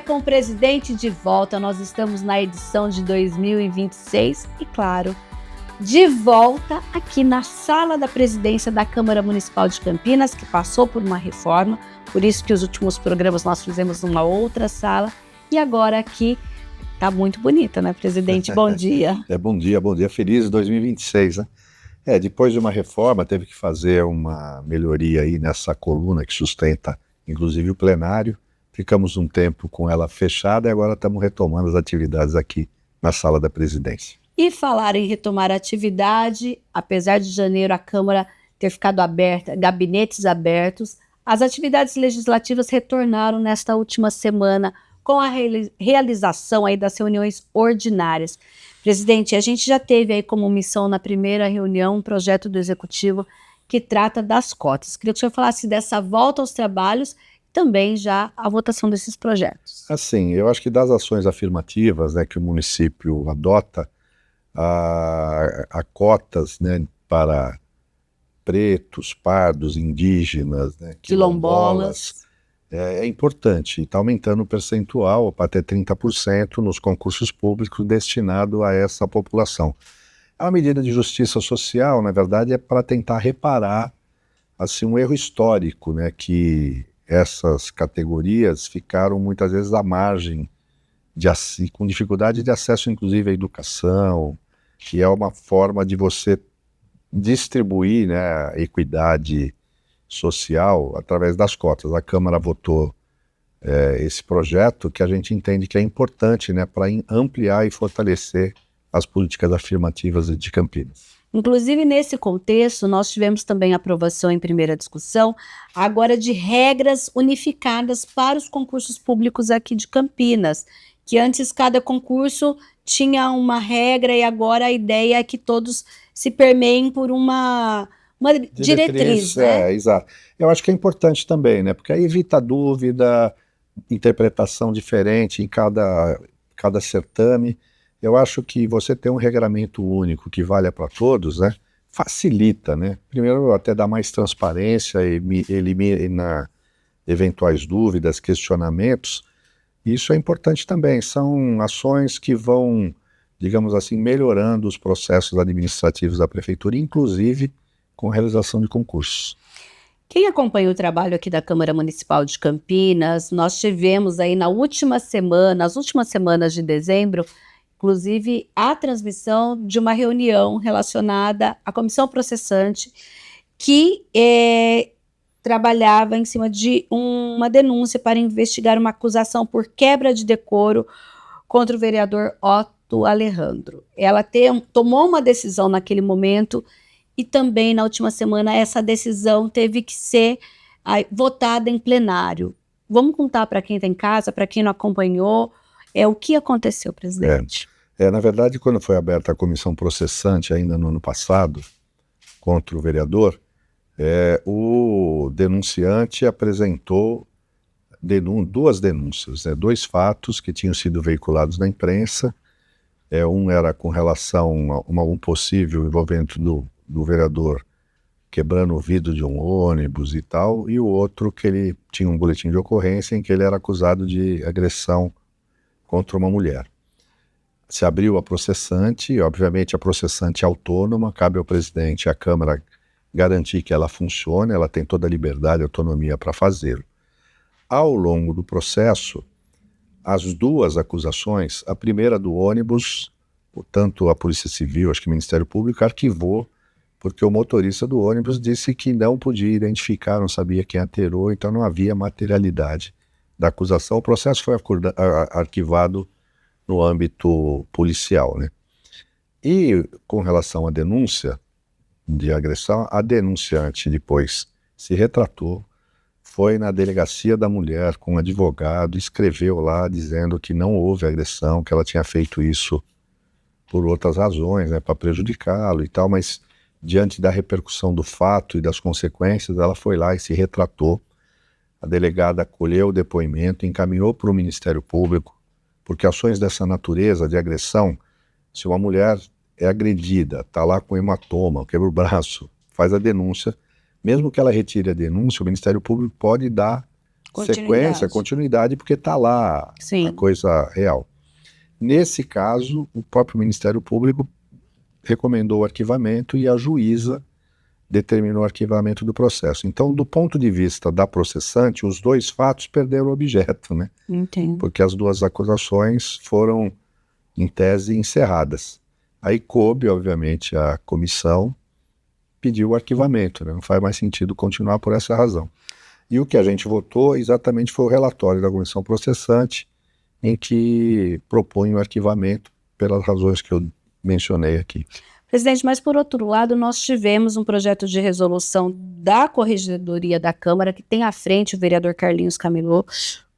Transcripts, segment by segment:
com o presidente de volta. Nós estamos na edição de 2026 e, claro, de volta aqui na sala da presidência da Câmara Municipal de Campinas, que passou por uma reforma, por isso que os últimos programas nós fizemos numa outra sala, e agora aqui tá muito bonita, né, presidente? Bom dia. Bom dia, bom dia. Feliz 2026, né? Depois de uma reforma, teve que fazer uma melhoria aí nessa coluna que sustenta, inclusive, o plenário. Ficamos um tempo com ela fechada e agora estamos retomando as atividades aqui na sala da presidência. E falar em retomar a atividade, apesar de janeiro a Câmara ter ficado aberta, gabinetes abertos, as atividades legislativas retornaram nesta última semana com a realização aí das reuniões ordinárias. Presidente, a gente já teve aí como missão na primeira reunião um projeto do Executivo que trata das cotas. Queria que o senhor falasse dessa volta aos trabalhos e também já a votação desses projetos. Assim, eu acho que das ações afirmativas, né, que o município adota, a cotas, né, para pretos, pardos, indígenas, né, quilombolas, é importante. Está aumentando o percentual para até 30% nos concursos públicos destinado a essa população. É uma medida de justiça social, na verdade, é para tentar reparar assim, um erro histórico, né, que essas categorias ficaram muitas vezes à margem, com dificuldade de acesso, inclusive, à educação, que é uma forma de você distribuir, né, a equidade social através das cotas. A Câmara votou esse projeto que a gente entende que é importante, né, para ampliar e fortalecer as políticas afirmativas de Campinas. Inclusive, nesse contexto, nós tivemos também aprovação em primeira discussão, agora de regras unificadas para os concursos públicos aqui de Campinas, que antes cada concurso tinha uma regra e agora a ideia é que todos se permeiem por uma diretriz, né? Exato. Eu acho que é importante também, né? Porque aí evita dúvida, interpretação diferente em cada certame. Eu acho que você ter um regramento único que valha para todos, né? Facilita, né? Primeiro, até dá mais transparência e elimina eventuais dúvidas, questionamentos. Isso é importante também. São ações que vão, digamos assim, melhorando os processos administrativos da prefeitura, inclusive com realização de concursos. Quem acompanha o trabalho aqui da Câmara Municipal de Campinas, nós tivemos aí nas últimas semanas de dezembro, inclusive a transmissão de uma reunião relacionada à comissão processante que trabalhava em cima de uma denúncia para investigar uma acusação por quebra de decoro contra o vereador Otto Alejandro. Ela tomou uma decisão naquele momento e também na última semana essa decisão teve que ser votada em plenário. Vamos contar para quem está em casa, para quem não acompanhou, o que aconteceu, presidente? Na verdade, quando foi aberta a comissão processante ainda no ano passado contra o vereador, o denunciante apresentou duas denúncias, dois fatos que tinham sido veiculados na imprensa. Um era com relação a um possível envolvimento do vereador quebrando o vidro de um ônibus e tal, e o outro que ele tinha um boletim de ocorrência em que ele era acusado de agressão contra uma mulher. Se abriu a processante, obviamente a processante é autônoma, cabe ao presidente e à Câmara garantir que ela funcione, ela tem toda a liberdade e autonomia para fazê-lo. Ao longo do processo, as duas acusações, a primeira do ônibus, portanto a Polícia Civil, acho que o Ministério Público, arquivou, porque o motorista do ônibus disse que não podia identificar, não sabia quem aterou, então não havia materialidade da acusação. O processo foi arquivado no âmbito policial, né? E com relação à denúncia de agressão, a denunciante depois se retratou, foi na delegacia da mulher com um advogado, escreveu lá dizendo que não houve agressão, que ela tinha feito isso por outras razões, né, para prejudicá-lo e tal, mas diante da repercussão do fato e das consequências, ela foi lá e se retratou. A delegada acolheu o depoimento, encaminhou para o Ministério Público, porque ações dessa natureza de agressão, se uma mulher é agredida, está lá com hematoma, quebra o braço, faz a denúncia, mesmo que ela retire a denúncia, o Ministério Público pode dar sequência, continuidade, porque está lá a coisa real. Nesse caso, o próprio Ministério Público recomendou o arquivamento e a juíza determinou o arquivamento do processo. Então, do ponto de vista da processante, os dois fatos perderam o objeto, né? Entendo. Porque as duas acusações foram, em tese, encerradas. Aí coube, obviamente, a comissão pedir o arquivamento, né? Não faz mais sentido continuar por essa razão. E o que a gente votou exatamente foi o relatório da comissão processante, em que propõe o arquivamento pelas razões que eu mencionei aqui. Presidente, mas por outro lado, nós tivemos um projeto de resolução da Corregedoria da Câmara, que tem à frente o vereador Carlinhos Camilo,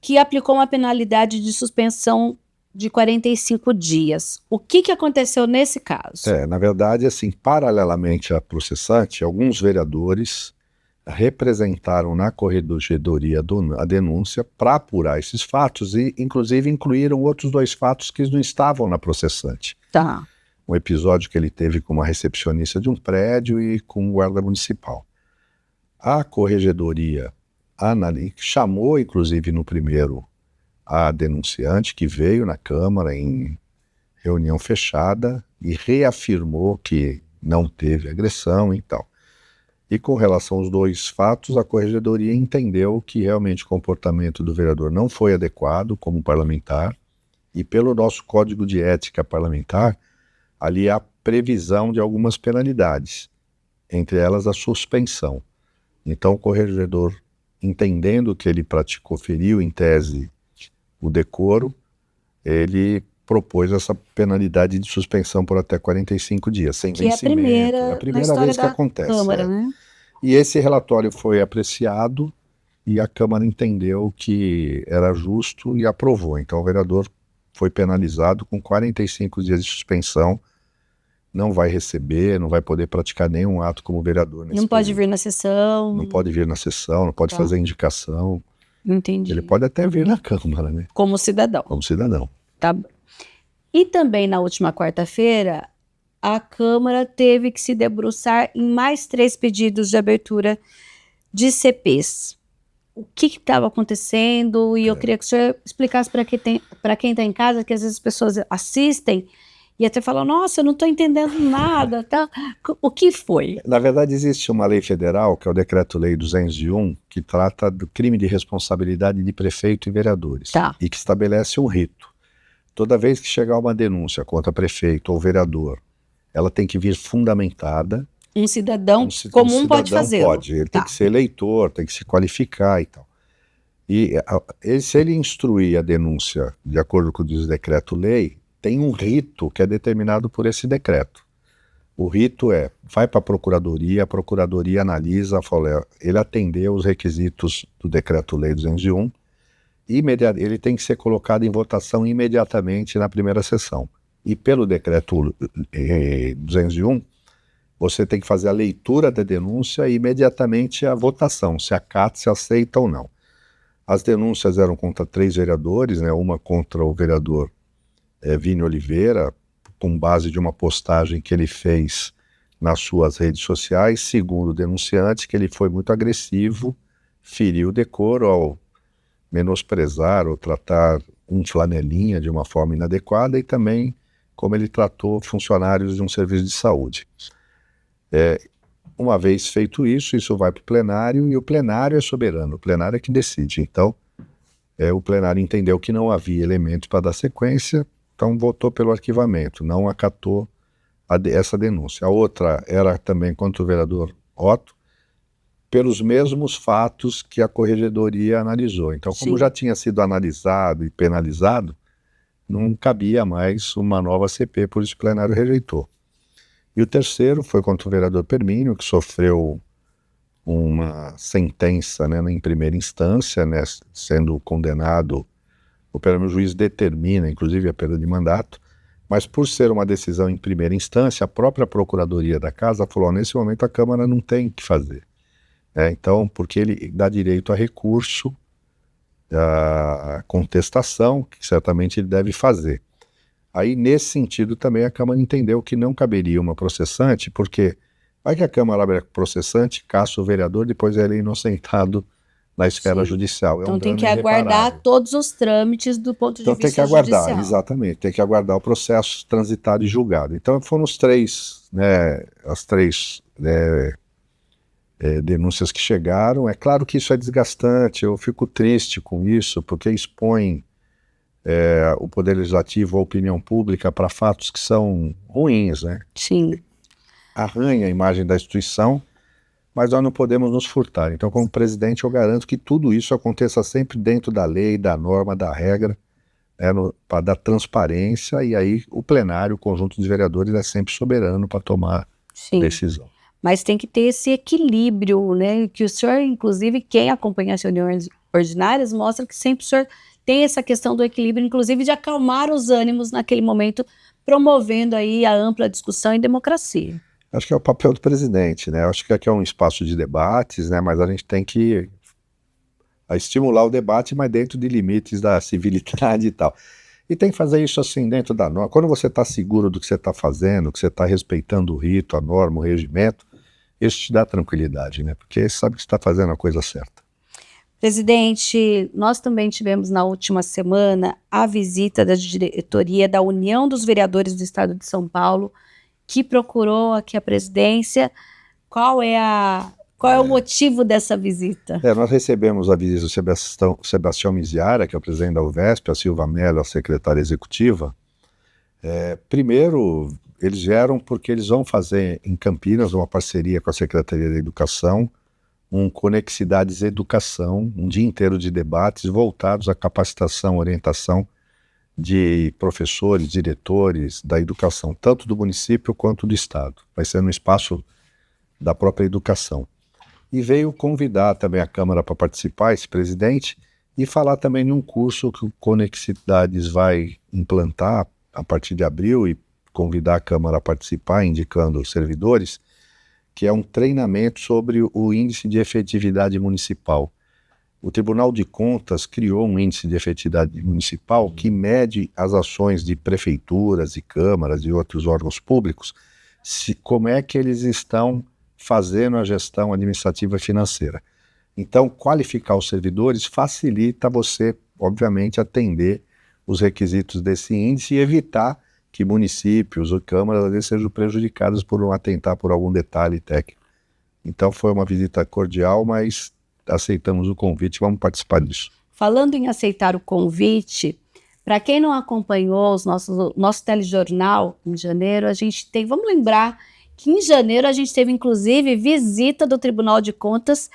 que aplicou uma penalidade de suspensão de 45 dias. O que aconteceu nesse caso? Na verdade, assim, paralelamente à processante, alguns vereadores representaram na Corregedoria a denúncia para apurar esses fatos e, inclusive, incluíram outros dois fatos que não estavam na processante. Tá. Um episódio que ele teve com uma recepcionista de um prédio e com um guarda municipal. A Corregedoria chamou, inclusive, no primeiro, a denunciante, que veio na Câmara em reunião fechada e reafirmou que não teve agressão e tal. E com relação aos dois fatos, a Corregedoria entendeu que realmente o comportamento do vereador não foi adequado como parlamentar, e pelo nosso Código de Ética Parlamentar, ali há previsão de algumas penalidades, entre elas a suspensão. Então o corregedor, entendendo que ele feriu em tese o decoro, ele propôs essa penalidade de suspensão por até 45 dias, sem vencimento. É a primeira vez que acontece. Câmara, né? E esse relatório foi apreciado e a Câmara entendeu que era justo e aprovou. Então o vereador foi penalizado com 45 dias de suspensão, não vai receber, não vai poder praticar nenhum ato como vereador nesse Não pode vir na sessão. Não pode vir na sessão, não pode fazer indicação. Entendi. Ele pode até vir na Câmara, né? Como cidadão. Como cidadão. Tá. E também na última quarta-feira, a Câmara teve que se debruçar em mais 3 pedidos de abertura de CPs. O que estava acontecendo? E eu queria que o senhor explicasse para quem está em casa, que às vezes as pessoas assistem e até falam, nossa, eu não estou entendendo nada. Tá? O que foi? Na verdade, existe uma lei federal, que é o Decreto-Lei 201, que trata do crime de responsabilidade de prefeito e vereadores. Tá. E que estabelece um rito. Toda vez que chegar uma denúncia contra prefeito ou vereador, ela tem que vir fundamentada. Um cidadão comum pode fazer. Pode, ele tem que ser eleitor, tem que se qualificar e tal. E se ele instruir a denúncia de acordo com o decreto-lei, tem um rito que é determinado por esse decreto. O rito vai para a procuradoria analisa, fala, ele atendeu os requisitos do decreto-lei 201, ele tem que ser colocado em votação imediatamente na primeira sessão. E pelo decreto 201, você tem que fazer a leitura da denúncia e imediatamente a votação, se acata, se aceita ou não. As denúncias eram contra 3 vereadores, né, uma contra o vereador Vini Oliveira, com base de uma postagem que ele fez nas suas redes sociais, segundo o denunciante, que ele foi muito agressivo, feriu o decoro ao menosprezar ou tratar um flanelinha de uma forma inadequada e também como ele tratou funcionários de um serviço de saúde. Uma vez feito isso vai para o plenário e o plenário é soberano, o plenário é que decide. Então, o plenário entendeu que não havia elementos para dar sequência, então votou pelo arquivamento, não acatou essa denúncia. A outra era também contra o vereador Otto, pelos mesmos fatos que a Corregedoria analisou. Então, como já tinha sido analisado e penalizado, não cabia mais uma nova CP, por isso o plenário rejeitou. E o terceiro foi contra o vereador Permínio, que sofreu uma sentença, né, em primeira instância, né, sendo condenado, o juiz determina, inclusive, a perda de mandato, mas por ser uma decisão em primeira instância, a própria Procuradoria da Casa falou, nesse momento a Câmara não tem o que fazer. Então, porque ele dá direito a recurso, a contestação, que certamente ele deve fazer. Aí, nesse sentido, também a Câmara entendeu que não caberia uma processante, porque vai que a Câmara abre processante, caça o vereador, depois ele é inocentado na esfera Sim. judicial. Então um tem dano que aguardar irreparável. todos os trâmites do ponto de Então vista tem que aguardar, judicial. exatamente, tem que aguardar o processo transitado e julgado. Então foram os três, né, as três denúncias que chegaram. É claro que isso é desgastante, eu fico triste com isso, porque expõe o Poder Legislativo, a opinião pública, para fatos que são ruins, né? Sim. Arranha a imagem da instituição, mas nós não podemos nos furtar. Então, como presidente, eu garanto que tudo isso aconteça sempre dentro da lei, da norma, da regra, para dar transparência, e aí o plenário, o conjunto de vereadores é sempre soberano para tomar decisão. Mas tem que ter esse equilíbrio, né? Que o senhor, inclusive, quem acompanha as reuniões ordinárias, mostra que sempre o senhor tem essa questão do equilíbrio, inclusive de acalmar os ânimos naquele momento, promovendo aí a ampla discussão e democracia. Acho que é o papel do presidente, né? Acho que aqui é um espaço de debates, né? Mas a gente tem que estimular o debate, mas dentro de limites da civilidade e tal. E tem que fazer isso assim dentro da norma. Quando você está seguro do que você está fazendo, que você está respeitando o rito, a norma, o regimento, isso te dá tranquilidade, né? Porque você sabe que você está fazendo a coisa certa. Presidente, nós também tivemos na última semana a visita da diretoria da União dos Vereadores do Estado de São Paulo, que procurou aqui a presidência. Qual é o motivo dessa visita? Nós recebemos a visita do Sebastião Miziara, que é o presidente da UVESP, a Silva Mello, a secretária executiva. Primeiro, eles vieram porque eles vão fazer em Campinas uma parceria com a Secretaria da Educação, um Conexidades Educação, um dia inteiro de debates voltados à capacitação, orientação de professores, diretores da educação, tanto do município quanto do estado. Vai ser no espaço da própria educação. E veio convidar também a Câmara para participar, esse presidente, e falar também de um curso que o Conexidades vai implantar a partir de abril e convidar a Câmara a participar, indicando os servidores, que é um treinamento sobre o índice de efetividade municipal. O Tribunal de Contas criou um índice de efetividade municipal que mede as ações de prefeituras e câmaras e outros órgãos públicos, como é que eles estão fazendo a gestão administrativa e financeira. Então, qualificar os servidores facilita você, obviamente, atender os requisitos desse índice e evitar que municípios ou câmaras às vezes sejam prejudicados por não atentar por algum detalhe técnico. Então foi uma visita cordial, mas aceitamos o convite e vamos participar disso. Falando em aceitar o convite, para quem não acompanhou nosso telejornal em janeiro, a gente tem, vamos lembrar que em janeiro a gente teve inclusive visita do Tribunal de Contas,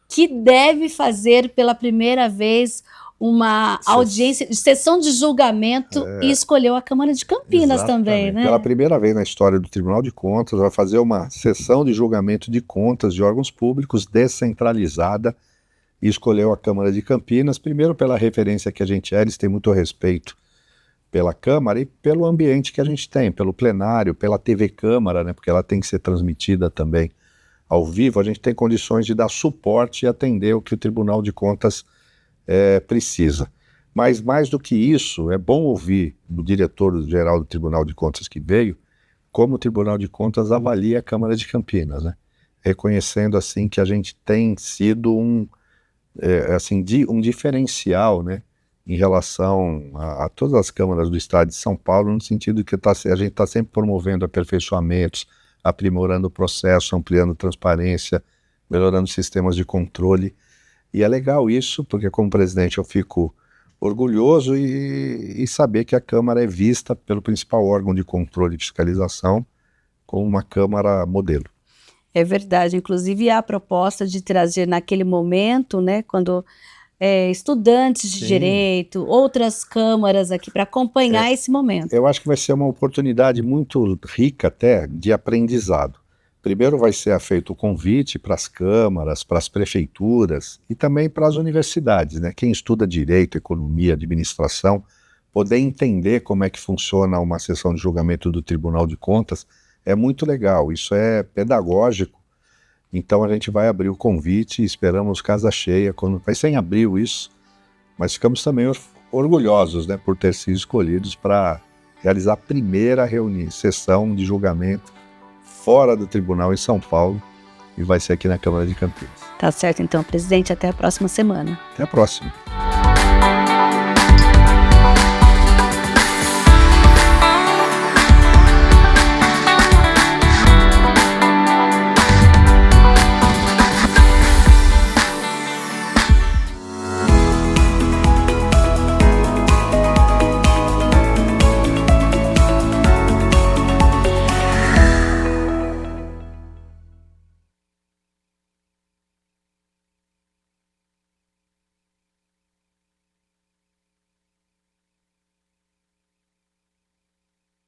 que deve fazer pela primeira vez uma audiência, sessão de julgamento e escolheu a Câmara de Campinas. Exatamente. Também, né? Pela primeira vez na história do Tribunal de Contas, vai fazer uma sessão de julgamento de contas de órgãos públicos descentralizada e escolheu a Câmara de Campinas, primeiro pela referência que a gente eles têm muito respeito pela Câmara e pelo ambiente que a gente tem, pelo plenário, pela TV Câmara, né, porque ela tem que ser transmitida também ao vivo, a gente tem condições de dar suporte e atender o que o Tribunal de Contas precisa. Mas mais do que isso, é bom ouvir do diretor-geral do Tribunal de Contas que veio, como o Tribunal de Contas avalia a Câmara de Campinas, né? Reconhecendo assim que a gente tem sido um diferencial, né, em relação a todas as câmaras do estado de São Paulo, no sentido que a gente está sempre promovendo aperfeiçoamentos, aprimorando o processo, ampliando transparência, melhorando sistemas de controle. E é legal isso, porque como presidente eu fico orgulhoso e saber que a Câmara é vista pelo principal órgão de controle e fiscalização como uma Câmara modelo. É verdade, inclusive há a proposta de trazer naquele momento, né, quando estudantes de direito, outras câmaras aqui para acompanhar esse momento. Eu acho que vai ser uma oportunidade muito rica até de aprendizado. Primeiro vai ser feito o convite para as câmaras, para as prefeituras e também para as universidades, né? Quem estuda direito, economia, administração, poder entender como é que funciona uma sessão de julgamento do Tribunal de Contas é muito legal, isso é pedagógico. Então a gente vai abrir o convite e esperamos casa cheia, vai ser em abril isso, mas ficamos também orgulhosos, né, por ter sido escolhidos para realizar a primeira sessão de julgamento fora do tribunal em São Paulo, e vai ser aqui na Câmara de Campinas. Tá certo, então, presidente. Até a próxima semana. Até a próxima.